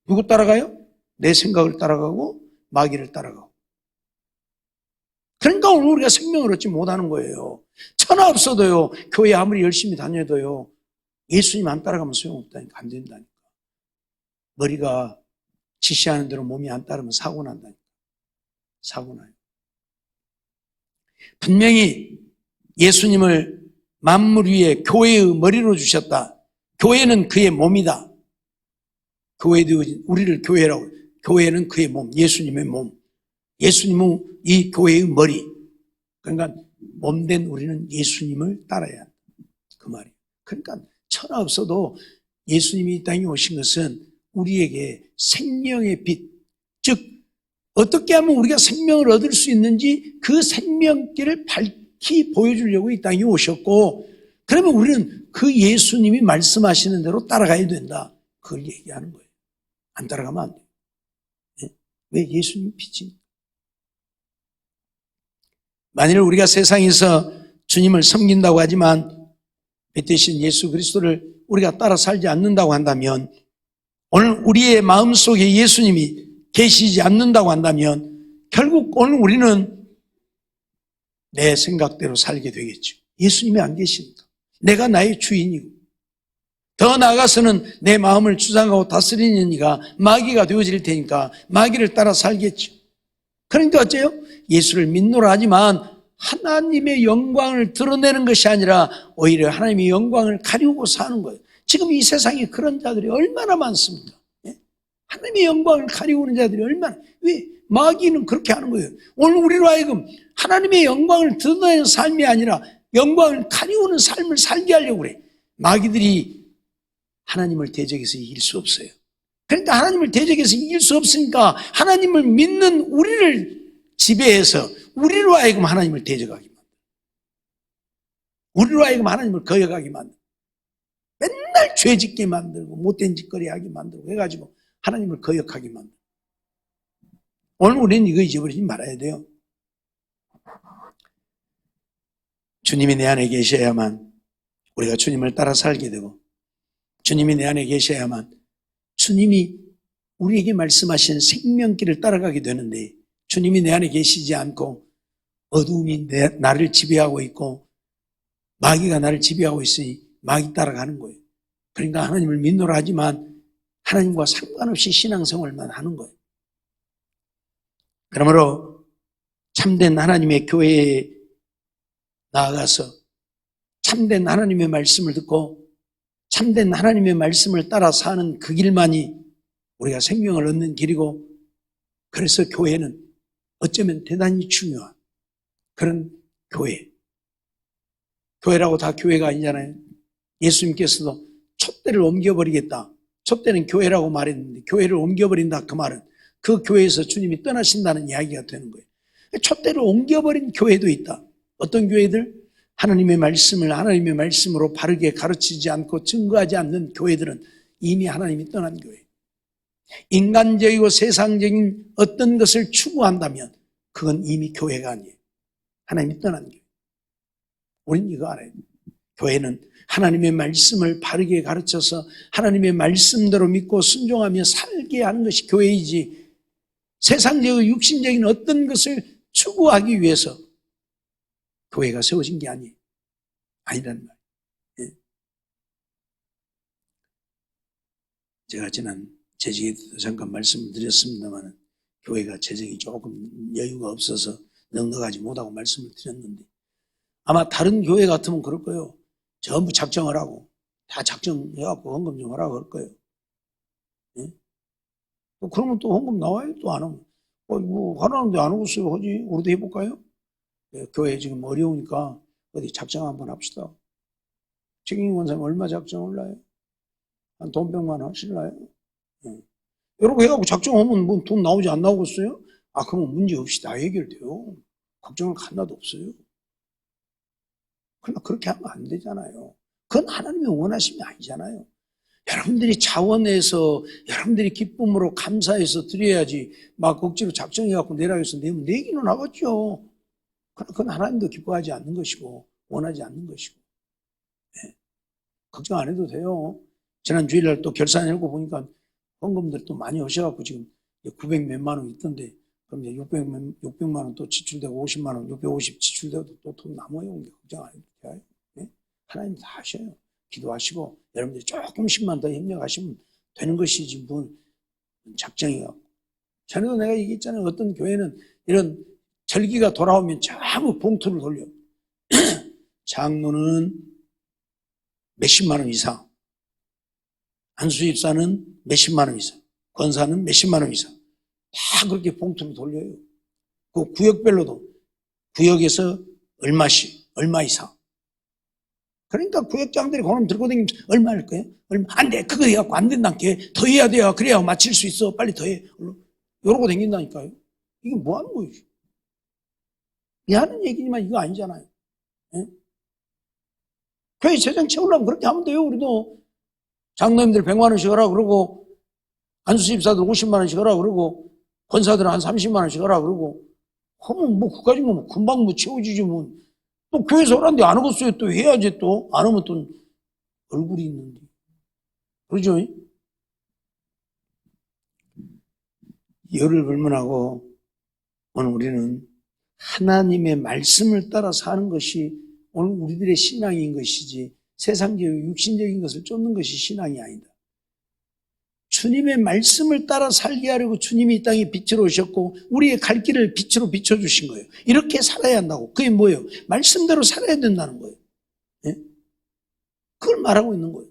누구 따라가요? 내 생각을 따라가고 마귀를 따라가고. 그러니까 오늘 우리가 생명을 얻지 못하는 거예요. 천하 없어도요, 교회 아무리 열심히 다녀도요, 예수님 안 따라가면 소용없다니까, 안 된다니까. 머리가 지시하는 대로 몸이 안 따르면 사고 난다니까. 사고 나요. 분명히 예수님을 만물 위에 교회의 머리로 주셨다. 교회는 그의 몸이다. 교회도 우리를 교회라고. 교회는 그의 몸, 예수님의 몸. 예수님은 이 교회의 머리. 그러니까 몸된 우리는 예수님을 따라야 한다. 그 말이에요. 그러니까 천하 없어도 예수님이 이 땅에 오신 것은 우리에게 생명의 빛, 즉 어떻게 하면 우리가 생명을 얻을 수 있는지 그 생명길을 밝히 보여주려고 이 땅에 오셨고, 그러면 우리는 그 예수님이 말씀하시는 대로 따라가야 된다. 그걸 얘기하는 거예요. 안 따라가면 안 돼요. 왜? 예수님 빛이. 만일 우리가 세상에서 주님을 섬긴다고 하지만 빛되신 예수 그리스도를 우리가 따라 살지 않는다고 한다면, 오늘 우리의 마음속에 예수님이 계시지 않는다고 한다면 결국 오늘 우리는 내 생각대로 살게 되겠죠. 예수님이 안 계십니다. 내가 나의 주인이고, 더 나아가서는 내 마음을 주장하고 다스리는 이가 마귀가 되어질 테니까 마귀를 따라 살겠죠. 그러니까 어째요? 예수를 믿노라 하지만 하나님의 영광을 드러내는 것이 아니라 오히려 하나님의 영광을 가리우고 사는 거예요. 지금 이 세상에 그런 자들이 얼마나 많습니까? 하나님의 영광을 가리우는 자들이 얼마나. 왜? 마귀는 그렇게 하는 거예요. 오늘 우리로 하여금 하나님의 영광을 드러내는 삶이 아니라 영광을 가리우는 삶을 살게 하려고 그래. 마귀들이 하나님을 대적해서 이길 수 없어요. 그러니까 하나님을 대적해서 이길 수 없으니까 하나님을 믿는 우리를 지배해서 우리로 하여금 하나님을 대적하게 만들어. 우리로 하여금 하나님을 거역하게 만들어. 맨날 죄짓게 만들고 못된 짓거리 하게 만들고 해가지고 하나님을 거역하게 만들어. 오늘 우리는 이거 잊어버리지 말아야 돼요. 주님이 내 안에 계셔야만 우리가 주님을 따라 살게 되고, 주님이 내 안에 계셔야만 주님이 우리에게 말씀하신 생명길을 따라가게 되는데, 주님이 내 안에 계시지 않고 어두움이 나를 지배하고 있고 마귀가 나를 지배하고 있으니 마귀 따라가는 거예요. 그러니까 하나님을 믿노라 하지만 하나님과 상관없이 신앙생활만 하는 거예요. 그러므로 참된 하나님의 교회에 나아가서 참된 하나님의 말씀을 듣고 참된 하나님의 말씀을 따라 사는 그 길만이 우리가 생명을 얻는 길이고, 그래서 교회는 어쩌면 대단히 중요한 그런 교회. 교회라고 다 교회가 아니잖아요. 예수님께서도 촛대를 옮겨버리겠다. 촛대는 교회라고 말했는데 교회를 옮겨버린다, 그 말은 그 교회에서 주님이 떠나신다는 이야기가 되는 거예요. 촛대를 옮겨버린 교회도 있다. 어떤 교회들? 하나님의 말씀을 하나님의 말씀으로 바르게 가르치지 않고 증거하지 않는 교회들은 이미 하나님이 떠난 교회. 인간적이고 세상적인 어떤 것을 추구한다면 그건 이미 교회가 아니에요. 하나님이 떠난 교회. 우리는 이거 알아야 돼요. 교회는 하나님의 말씀을 바르게 가르쳐서 하나님의 말씀대로 믿고 순종하며 살게 하는 것이 교회이지, 세상적이고 육신적인 어떤 것을 추구하기 위해서 교회가 세워진 게 아니에요. 아니란 말이에요. 제가 지난 재직에 잠깐 말씀을 드렸습니다만, 교회가 재정이 조금 여유가 없어서 넉넉하지 못하고 말씀을 드렸는데, 아마 다른 교회 같으면 그럴 거예요. 전부 작정을 하고 다 작정해갖고 헌금 좀 하라고 그럴 거예요. 예? 그러면 또 헌금 나와요? 또 안 하면. 뭐 하라는데 안 하고 있어요. 하지. 우리도 해볼까요? 예, 교회 지금 어려우니까 어디 작정 한번 합시다. 책임 원사님 얼마 작정을 해요? 한 돈 100만 하실래요? 예. 이렇게 해갖고 작정하면 뭐 돈 나오지 안 나오겠어요? 아, 그러면 문제 없이 다 해결돼요. 걱정을 하나도 없어요. 그러나 그렇게 하면 안 되잖아요. 그건 하나님의 원하심이 아니잖아요. 여러분들이 자원해서 여러분들이 기쁨으로 감사해서 드려야지, 막 억지로 작정해갖고 내라고 해서 내면 내기는 하겠죠. 그건 하나님도 기뻐하지 않는 것이고 원하지 않는 것이고. 네. 걱정 안 해도 돼요. 지난 주일날 또 결산해놓고 보니까 헌금들 또 많이 하셔갖고 지금 900 몇만 원 있던데, 그럼 이제 600만 원 또 지출되고 50만 원, 650 지출되고 또 돈 남아요. 걱정 안 해도 돼요. 네? 하나님 다 하셔요. 기도하시고 여러분들이 조금씩만 더 협력하시면 되는 것이지 뭐 작정해요. 전에도 내가 얘기했잖아요. 어떤 교회는 이런 절기가 돌아오면 전부 봉투를 돌려. 장로는 몇십만 원 이상, 안수집사는 몇십만 원 이상, 권사는 몇십만 원 이상, 다 그렇게 봉투를 돌려요. 그 구역별로도 구역에서 얼마씩, 얼마 이상. 그러니까 구역장들이 그놈 들고 다니면 얼마 할 거예요? 얼마? 안 돼. 그거 해갖고 안 된다니까. 더 해야 돼요. 그래야 마칠 수 있어. 빨리 더 해. 이러고 다닌다니까요. 이게 뭐 하는 거예요? 미안한 얘기지만 이거 아니잖아요. 예? 교회 재정 채우려면 그렇게 하면 돼요. 우리도 장로님들 100만 원씩 하라 그러고 안수집사들 50만 원씩 하라 그러고 권사들은 한 30만 원씩 하라 그러고 하면 뭐 그까지 뭐 금방 뭐 채워지지 뭐. 또 교회에서 하라는데 안 하겠어요. 또 해야지 또. 안 하면 또 얼굴이 있는데. 그러죠? 열을 불문하고 오늘 우리는 하나님의 말씀을 따라 사는 것이 오늘 우리들의 신앙인 것이지 세상적이고 육신적인 것을 쫓는 것이 신앙이 아니다. 주님의 말씀을 따라 살게 하려고 주님이 이 땅에 빛으로 오셨고 우리의 갈 길을 빛으로 비춰주신 거예요. 이렇게 살아야 한다고. 그게 뭐예요? 말씀대로 살아야 된다는 거예요. 네? 그걸 말하고 있는 거예요.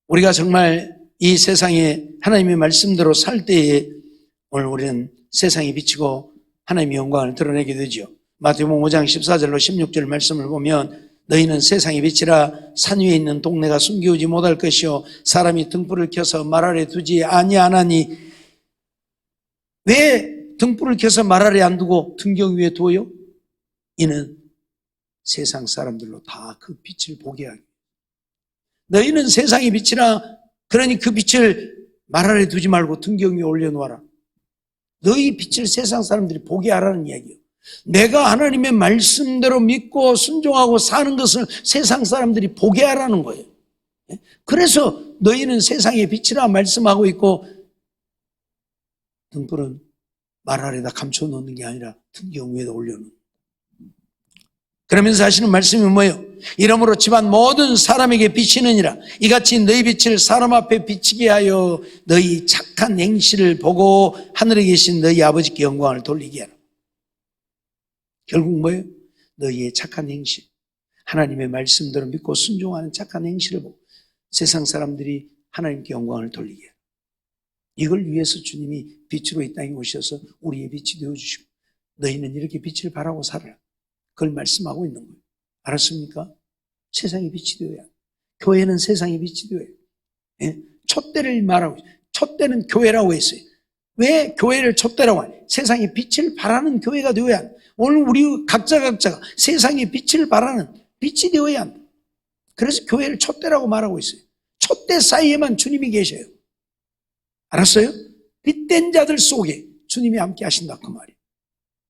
우리가 정말 이 세상에 하나님의 말씀대로 살 때에 오늘 우리는 세상에 비치고 하나님의 영광을 드러내게 되죠. 마태복음 5장 14절로 16절 말씀을 보면 너희는 세상의 빛이라 산 위에 있는 동네가 숨기우지 못할 것이요 사람이 등불을 켜서 말 아래 두지 아니하나니 왜 등불을 켜서 말 아래 안 두고 등경 위에 두어요? 이는 세상 사람들로 다 그 빛을 보게 하기. 너희는 세상의 빛이라 그러니 그 빛을 말 아래 두지 말고 등경 위에 올려놓아라. 너희 빛을 세상 사람들이 보게 하라는 이야기예요. 내가 하나님의 말씀대로 믿고 순종하고 사는 것을 세상 사람들이 보게 하라는 거예요. 그래서 너희는 세상의 빛이라 말씀하고 있고 등불은 말 아래다 감춰놓는 게 아니라 등경 위에다 올려놓는 거예요. 그러면서 하시는 말씀이 뭐예요? 이러므로 집안 모든 사람에게 비치느니라. 이같이 너희 빛을 사람 앞에 비치게 하여 너희 착한 행실을 보고 하늘에 계신 너희 아버지께 영광을 돌리게 하라. 결국 뭐예요? 너희의 착한 행실, 하나님의 말씀대로 믿고 순종하는 착한 행실을 보고 세상 사람들이 하나님께 영광을 돌리게 해요. 이걸 위해서 주님이 빛으로 이 땅에 오셔서 우리의 빛이 되어주시고 너희는 이렇게 빛을 발하고 살아라. 그걸 말씀하고 있는 거예요. 알았습니까? 세상의 빛이 되어야 해요. 교회는 세상의 빛이 되어야 해요. 예? 촛대를 말하고 있어요. 촛대는 교회라고 했어요. 왜 교회를 촛대라고 해요? 세상의 빛을 발하는 교회가 되어야 한다. 오늘 우리 각자가 세상에 빛을 발하는 빛이 되어야 한다. 그래서 교회를 촛대라고 말하고 있어요. 촛대 사이에만 주님이 계셔요. 알았어요? 빛된 자들 속에 주님이 함께 하신다 그 말이에요.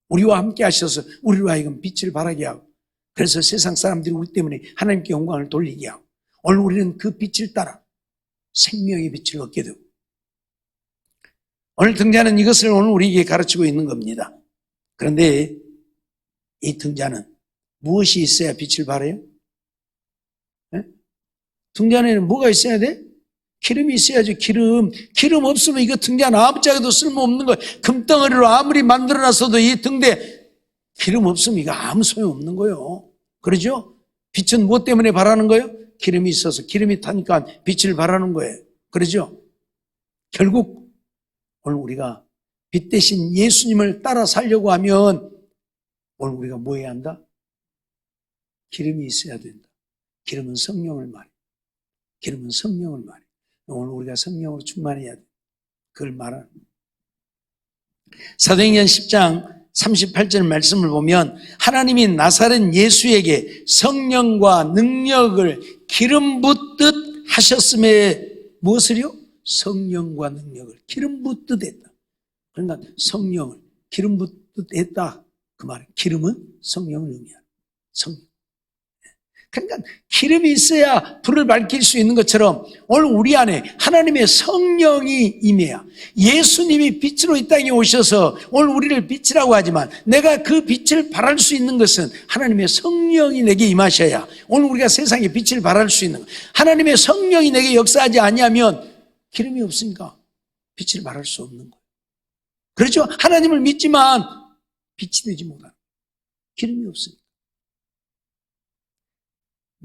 우리와 함께 하셔서 우리로 하여금 빛을 발하게 하고 그래서 세상 사람들이 우리 때문에 하나님께 영광을 돌리게 하고 오늘 우리는 그 빛을 따라 생명의 빛을 얻게 되고 오늘 등자는 이것을 오늘 우리에게 가르치고 있는 겁니다. 그런데 이 등자는 무엇이 있어야 빛을 발해요? 네? 등잔에는 뭐가 있어야 돼? 기름이 있어야죠. 기름 없으면 이거 등잔 아무짝에도 쓸모없는 거예요. 금덩어리로 아무리 만들어놨어도 이 등대 기름 없으면 이거 아무 소용없는 거예요. 그러죠? 빛은 무엇 때문에 발하는 거예요? 기름이 있어서 기름이 타니까 빛을 발하는 거예요. 그러죠? 결국 오늘 우리가 빛 대신 예수님을 따라 살려고 하면 오늘 우리가 뭐 해야 한다? 기름이 있어야 된다. 기름은 성령을 말해. 기름은 성령을 말해. 오늘 우리가 성령으로 충만해야 돼. 그걸 말하는. 사도행전 10장 38절 말씀을 보면 하나님이 나사렛 예수에게 성령과 능력을 기름 붓듯 하셨음에 무엇을요? 성령과 능력을 기름 붓듯 했다. 그러니까 성령을 기름 붓듯 했다. 그 말은 기름은 성령을 의미하는 성령. 그러니까 기름이 있어야 불을 밝힐 수 있는 것처럼 오늘 우리 안에 하나님의 성령이 임해야 예수님이 빛으로 이 땅에 오셔서 오늘 우리를 빛이라고 하지만 내가 그 빛을 발할 수 있는 것은 하나님의 성령이 내게 임하셔야 오늘 우리가 세상에 빛을 발할 수 있는 거예요. 하나님의 성령이 내게 역사하지 아니하면 기름이 없으니까 빛을 발할 수 없는 거예요. 그렇죠? 하나님을 믿지만 빛이 되지 못하는 기름이 없으니까.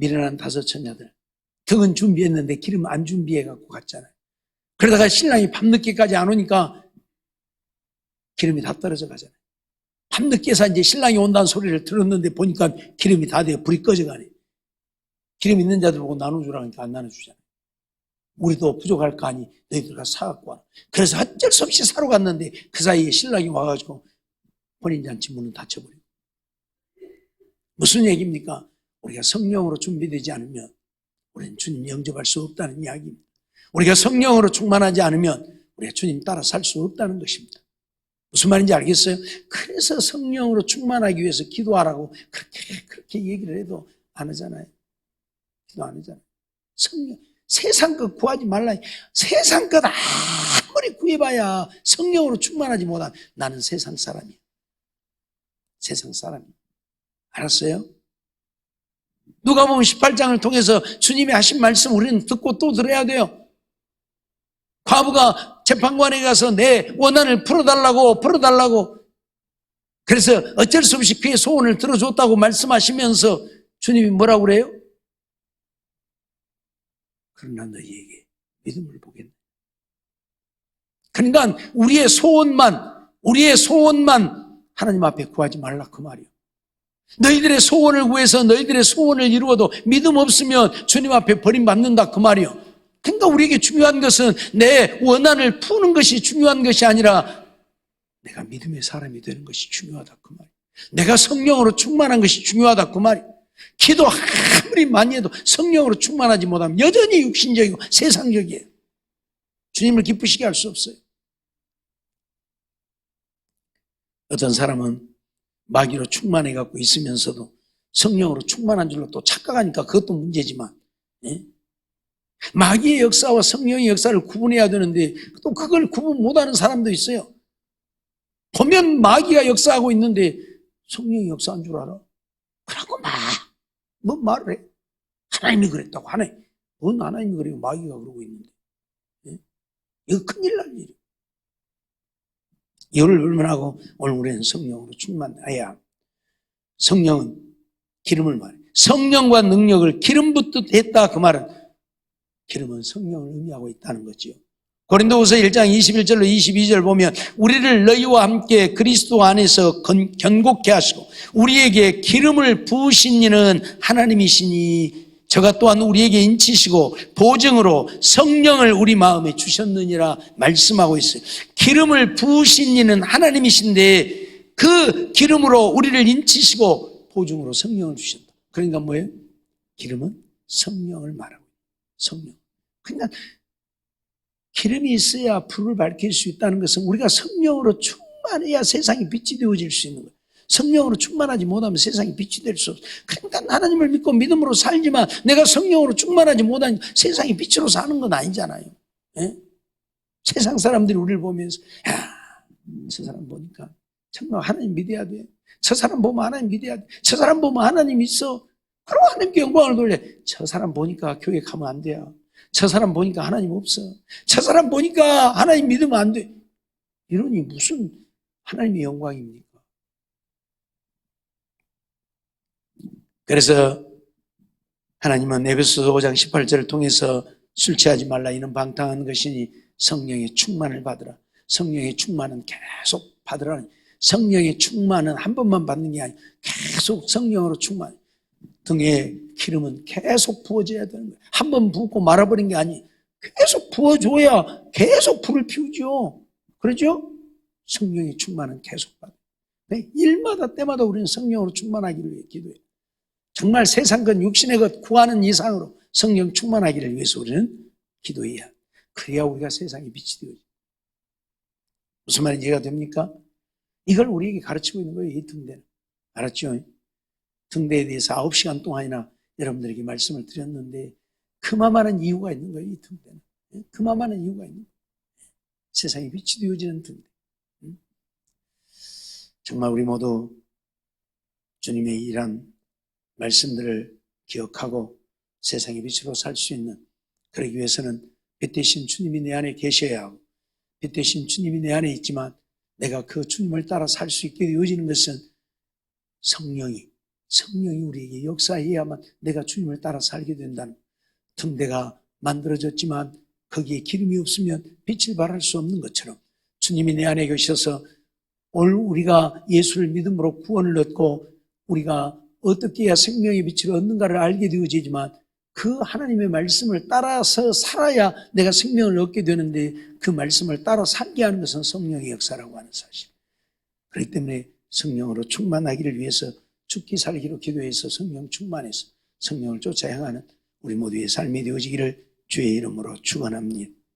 미련한 다섯 처녀들 등은 준비했는데 기름 안 준비해갖고 갔잖아요. 그러다가 신랑이 밤늦게까지 안 오니까 기름이 다 떨어져 가잖아요. 밤늦게서 이제 신랑이 온다는 소리를 들었는데 보니까 기름이 다 되어 불이 꺼져가네. 기름 있는 자들 보고 나눠주라니까 안 나눠주잖아요. 우리도 부족할 거 아니 너희들 가서 사갖고 와. 그래서 어쩔 수 없이 사러 갔는데 그 사이에 신랑이 와가지고 혼인잔치 문을 닫혀버려요. 무슨 얘기입니까? 우리가 성령으로 준비되지 않으면 우리는 주님 영접할 수 없다는 이야기입니다. 우리가 성령으로 충만하지 않으면 우리가 주님 따라 살 수 없다는 것입니다. 무슨 말인지 알겠어요? 그래서 성령으로 충만하기 위해서 기도하라고 그렇게 얘기를 해도 안 하잖아요. 기도 안 하잖아요. 성령, 세상 것 구하지 말라. 세상 것 아무리 구해봐야 성령으로 충만하지 못한 나는 세상 사람이야. 세상 사람이야. 알았어요? 누가복음 18장을 통해서 주님이 하신 말씀 우리는 듣고 또 들어야 돼요. 과부가 재판관에 가서 내 원한을 풀어달라고 그래서 어쩔 수 없이 그의 소원을 들어줬다고 말씀하시면서 주님이 뭐라고 그래요? 그러나 너희에게 믿음을 보겠네. 그러니까 우리의 소원만 하나님 앞에 구하지 말라 그 말이에요. 너희들의 소원을 구해서 너희들의 소원을 이루어도 믿음 없으면 주님 앞에 버림받는다 그 말이에요. 그러니까 우리에게 중요한 것은 내 원한을 푸는 것이 중요한 것이 아니라 내가 믿음의 사람이 되는 것이 중요하다 그 말이에요. 내가 성령으로 충만한 것이 중요하다 그 말이에요. 기도 아무리 많이 해도 성령으로 충만하지 못하면 여전히 육신적이고 세상적이에요. 주님을 기쁘시게 할 수 없어요. 어떤 사람은 마귀로 충만해 갖고 있으면서도 성령으로 충만한 줄로 또 착각하니까 그것도 문제지만, 예? 마귀의 역사와 성령의 역사를 구분해야 되는데 또 그걸 구분 못하는 사람도 있어요. 보면 마귀가 역사하고 있는데 성령이 역사한 줄 알아? 그러고 뭐 말을 해? 하나님이 그랬다고. 뭔 하나님이 그래요? 마귀가 그러고 있는데. 예? 이거 큰일 날 일이에요. 이거를 불문하고 오늘 우리는 성령으로 충만해야. 성령은 기름을 말해. 성령과 능력을 기름부터 했다 그 말은 기름은 성령을 의미하고 있다는 거죠. 고린도후서 1장 21절로 22절 보면 우리를 너희와 함께 그리스도 안에서 견고케 하시고 우리에게 기름을 부으신 이는 하나님이시니 저가 또한 우리에게 인치시고 보증으로 성령을 우리 마음에 주셨느니라 말씀하고 있어요. 기름을 부으신 이는 하나님이신데 그 기름으로 우리를 인치시고 보증으로 성령을 주셨다. 그러니까 뭐예요? 기름은 성령을 말하고 있어요. 성령. 그러니까 기름이 있어야 불을 밝힐 수 있다는 것은 우리가 성령으로 충만해야 세상이 빛이 되어질 수 있는 거예요. 성령으로 충만하지 못하면 세상이 빛이 될 수 없어요. 그러니까 하나님을 믿고 믿음으로 살지만 내가 성령으로 충만하지 못하니 세상이 빛으로 사는 건 아니잖아요. 예? 세상 사람들이 우리를 보면서 저 사람 보니까 정말 하나님 믿어야 돼. 저 사람 보면 하나님 믿어야 돼. 저 사람 보면 하나님 있어. 그리고 하나님께 영광을 돌려. 저 사람 보니까 교회 가면 안 돼요. 저 사람 보니까 하나님 없어. 저 사람 보니까 하나님 믿으면 안 돼. 이러니 무슨 하나님의 영광입니까? 그래서 하나님은 에베소서 5장 18절을 통해서 술 취하지 말라 이는 방탕한 것이니 성령의 충만을 받으라. 성령의 충만은 계속 받으라는. 성령의 충만은 한 번만 받는 게 아니라 계속 성령으로 충만. 등에 기름은 계속 부어져야 되는 거예요. 한 번 붓고 말아버린 게 아니에요. 계속 부어줘야 계속 불을 피우죠. 그렇죠? 성령의 충만은 계속 받아요. 일마다 때마다 우리는 성령으로 충만하기를 위해 기도해요. 정말 세상 것 육신의 것 구하는 이상으로 성령 충만하기를 위해서 우리는 기도해야. 그래야 우리가 세상에 빛이 되어요. 무슨 말인지 이해가 됩니까? 이걸 우리에게 가르치고 있는 거예요. 이 등대는. 알았죠? 등대에 대해서 9시간 동안이나 여러분들에게 말씀을 드렸는데 그만한 이유가 있는 거예요. 이 등대는. 그만한 이유가 있는 거예요. 세상에 빛이 되어지는 등대. 정말 우리 모두 주님의 일한 말씀들을 기억하고 세상의 빛으로 살 수 있는, 그러기 위해서는 빛 대신 주님이 내 안에 계셔야 하고, 빛 대신 주님이 내 안에 있지만 내가 그 주님을 따라 살 수 있게 되어지는 것은 성령이 우리에게 역사해야만 내가 주님을 따라 살게 된다는. 등대가 만들어졌지만 거기에 기름이 없으면 빛을 발할 수 없는 것처럼 주님이 내 안에 계셔서 오늘 우리가 예수를 믿음으로 구원을 얻고 우리가 어떻게 해야 생명의 빛을 얻는가를 알게 되어지지만 그 하나님의 말씀을 따라서 살아야 내가 생명을 얻게 되는데 그 말씀을 따라 살게 하는 것은 성령의 역사라고 하는 사실. 그렇기 때문에 성령으로 충만하기를 위해서 죽기 살기로 기도해서 성령 충만해서 성령을 쫓아 행하는 우리 모두의 삶이 되어지기를 주의 이름으로 축원합니다.